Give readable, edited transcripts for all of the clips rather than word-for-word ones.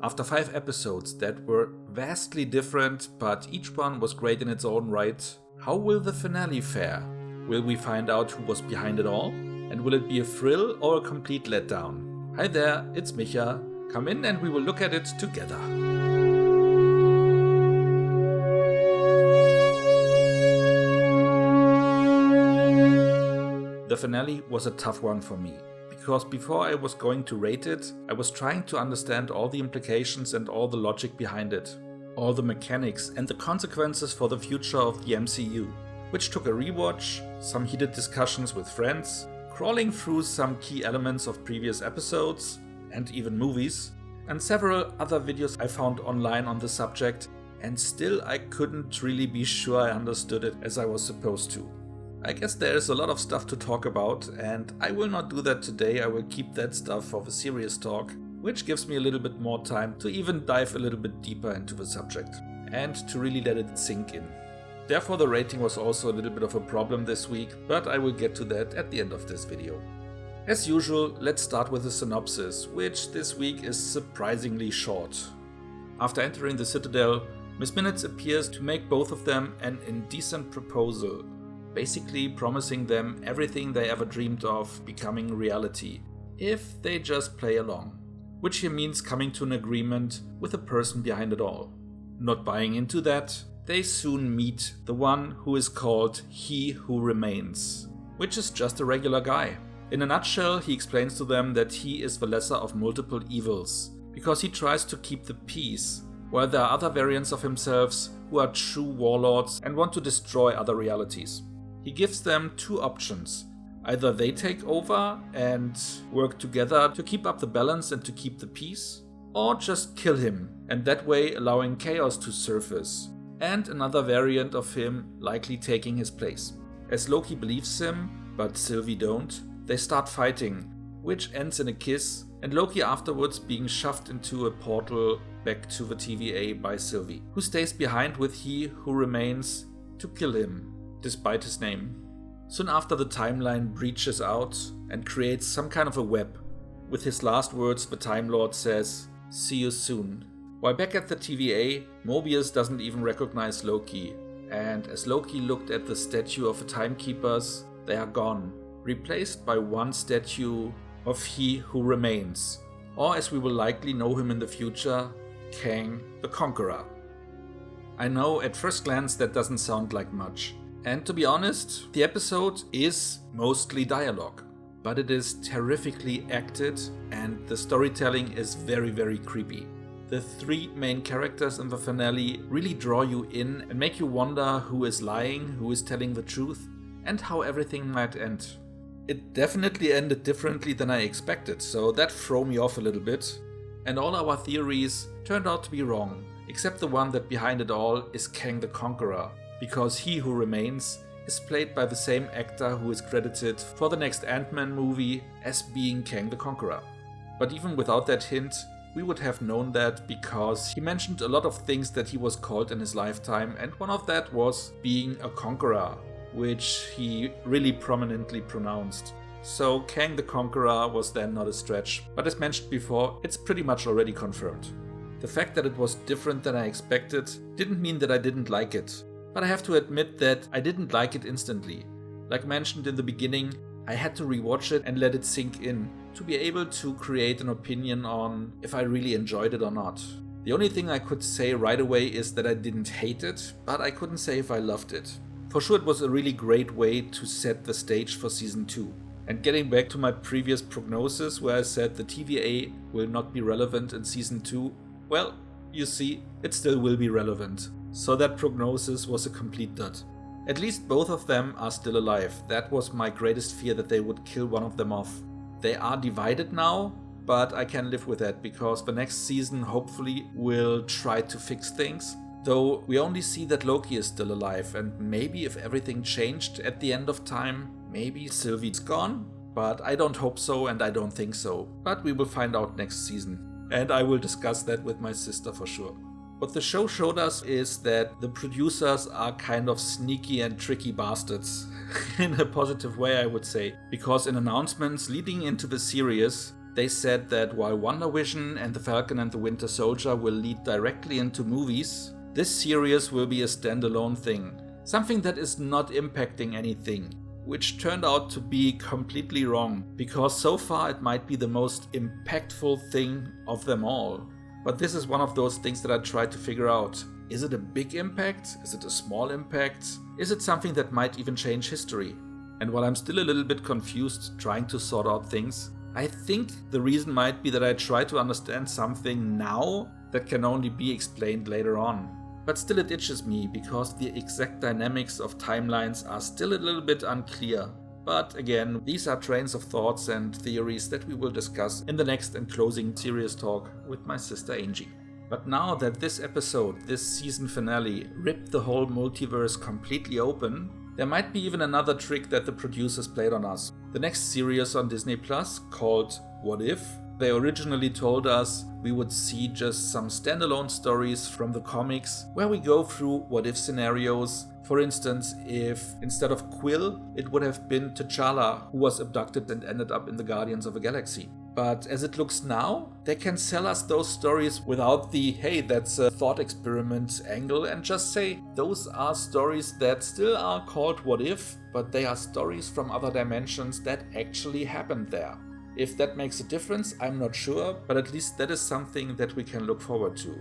After 5 episodes that were vastly different, but each one was great in its own right, how will the finale fare? Will we find out who was behind it all? And will it be a thrill or a complete letdown? Hi there, it's Micha. Come in and we will look at it together. The finale was a tough one for me, because before I was going to rate it, I was trying to understand all the implications and all the logic behind it, all the mechanics and the consequences for the future of the MCU, which took a rewatch, some heated discussions with friends, crawling through some key elements of previous episodes and even movies, and several other videos I found online on the subject, and still I couldn't really be sure I understood it as I was supposed to. I guess there is a lot of stuff to talk about, and I will not do that today. I will keep that stuff for the serious talk, which gives me a little bit more time to even dive a little bit deeper into the subject, and to really let it sink in. Therefore the rating was also a little bit of a problem this week, but I will get to that at the end of this video. As usual, let's start with the synopsis, which this week is surprisingly short. After entering the Citadel, Miss Minutes appears to make both of them an indecent proposal, basically promising them everything they ever dreamed of becoming reality, if they just play along. Which here means coming to an agreement with the person behind it all. Not buying into that, they soon meet the one who is called He Who Remains, which is just a regular guy. In a nutshell, he explains to them that he is the lesser of multiple evils, because he tries to keep the peace, while there are other variants of himself who are true warlords and want to destroy other realities. He gives them two options. Either they take over and work together to keep up the balance and to keep the peace, or just kill him, and that way allowing chaos to surface, and another variant of him likely taking his place. As Loki believes him, but Sylvie don't, they start fighting, which ends in a kiss, and Loki afterwards being shoved into a portal back to the TVA by Sylvie, who stays behind with He Who Remains to kill him, despite his name. Soon after, the timeline breaches out and creates some kind of a web. With his last words, the Time Lord says, "See you soon." While back at the TVA, Mobius doesn't even recognize Loki, and as Loki looked at the statue of the Timekeepers, they are gone, replaced by one statue of He Who Remains, or as we will likely know him in the future, Kang the Conqueror. I know at first glance that doesn't sound like much. And to be honest, the episode is mostly dialogue, but it is terrifically acted and the storytelling is very, very creepy. The three main characters in the finale really draw you in and make you wonder who is lying, who is telling the truth, and how everything might end. It definitely ended differently than I expected, so that threw me off a little bit. And all our theories turned out to be wrong, except the one that behind it all is Kang the Conqueror, because He Who Remains is played by the same actor who is credited for the next Ant-Man movie as being Kang the Conqueror. But even without that hint, we would have known that because he mentioned a lot of things that he was called in his lifetime, and one of that was being a conqueror, which he really prominently pronounced. So Kang the Conqueror was then not a stretch, but as mentioned before, it's pretty much already confirmed. The fact that it was different than I expected didn't mean that I didn't like it. But I have to admit that I didn't like it instantly. Like mentioned in the beginning, I had to rewatch it and let it sink in to be able to create an opinion on if I really enjoyed it or not. The only thing I could say right away is that I didn't hate it, but I couldn't say if I loved it. For sure it was a really great way to set the stage for season 2. And getting back to my previous prognosis where I said the TVA will not be relevant in season 2, well, you see, it still will be relevant. So that prognosis was a complete dud. At least both of them are still alive. That was my greatest fear, that they would kill one of them off. They are divided now, but I can live with that because the next season hopefully will try to fix things. Though we only see that Loki is still alive, and maybe if everything changed at the end of time, maybe Sylvie's gone? But I don't hope so and I don't think so. But we will find out next season. And I will discuss that with my sister for sure. What the show showed us is that the producers are kind of sneaky and tricky bastards. In a positive way, I would say. Because in announcements leading into the series, they said that while WandaVision and The Falcon and the Winter Soldier will lead directly into movies, this series will be a standalone thing. Something that is not impacting anything. Which turned out to be completely wrong. Because so far it might be the most impactful thing of them all. But this is one of those things that I tried to figure out. Is it a big impact? Is it a small impact? Is it something that might even change history? And while I'm still a little bit confused trying to sort out things, I think the reason might be that I try to understand something now that can only be explained later on. But still it itches me because the exact dynamics of timelines are still a little bit unclear. But again, these are trains of thoughts and theories that we will discuss in the next and closing serious talk with my sister Angie. But now that this episode, this season finale, ripped the whole multiverse completely open, there might be even another trick that the producers played on us. The next series on Disney Plus, called What If? They originally told us we would see just some standalone stories from the comics where we go through what if scenarios. For instance, if instead of Quill, it would have been T'Challa who was abducted and ended up in the Guardians of the Galaxy. But as it looks now, they can sell us those stories without the hey, that's a thought experiment angle, and just say those are stories that still are called what if, but they are stories from other dimensions that actually happened there. If that makes a difference, I'm not sure, but at least that is something that we can look forward to.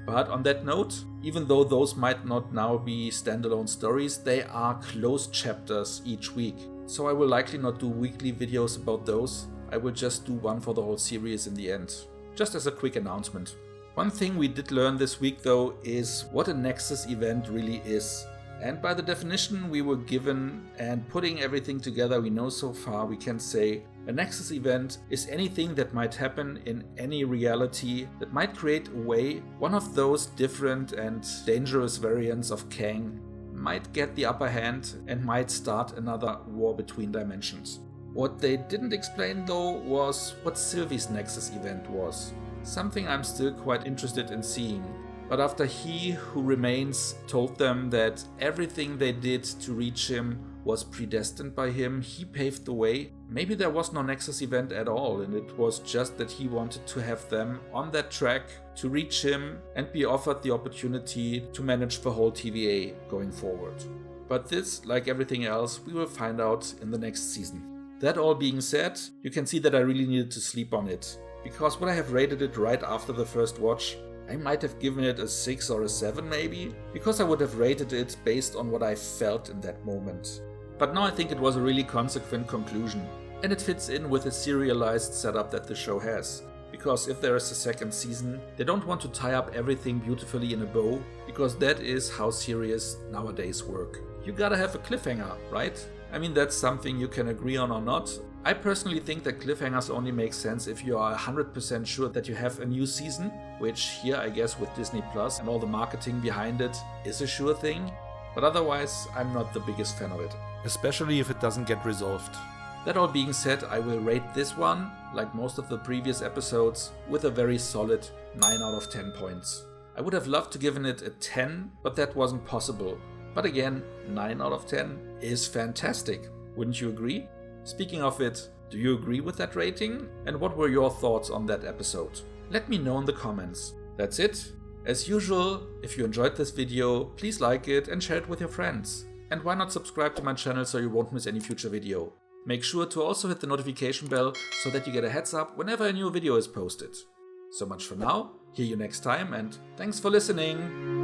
But on that note, even though those might not now be standalone stories, they are closed chapters each week. So I will likely not do weekly videos about those. I will just do one for the whole series in the end. Just as a quick announcement. One thing we did learn this week though is what a Nexus event really is. And by the definition we were given and putting everything together we know so far, we can say a Nexus event is anything that might happen in any reality that might create a way one of those different and dangerous variants of Kang might get the upper hand and might start another war between dimensions. What they didn't explain though was what Sylvie's Nexus event was. Something I'm still quite interested in seeing. But after He Who Remains told them that everything they did to reach him was predestined by him, he paved the way. Maybe there was no Nexus event at all, and it was just that he wanted to have them on that track to reach him and be offered the opportunity to manage the whole TVA going forward. But this, like everything else, we will find out in the next season. That all being said, you can see that I really needed to sleep on it, because when I have rated it right after the first watch, I might have given it a 6 or a 7 maybe, because I would have rated it based on what I felt in that moment. But now I think it was a really consequent conclusion, and it fits in with the serialized setup that the show has. Because if there is a second season, they don't want to tie up everything beautifully in a bow, because that is how series nowadays work. You gotta have a cliffhanger, right? I mean, that's something you can agree on or not. I personally think that cliffhangers only make sense if you are 100% sure that you have a new season, which here I guess with Disney Plus and all the marketing behind it is a sure thing. But otherwise, I'm not the biggest fan of it. Especially if it doesn't get resolved. That all being said, I will rate this one, like most of the previous episodes, with a very solid 9 out of 10 points. I would have loved to given it a 10, but that wasn't possible. But again, 9 out of 10 is fantastic. Wouldn't you agree? Speaking of it, do you agree with that rating? And what were your thoughts on that episode? Let me know in the comments. That's it. As usual, if you enjoyed this video, please like it and share it with your friends. And why not subscribe to my channel so you won't miss any future video. Make sure to also hit the notification bell so that you get a heads up whenever a new video is posted. So much for now, hear you next time, and thanks for listening!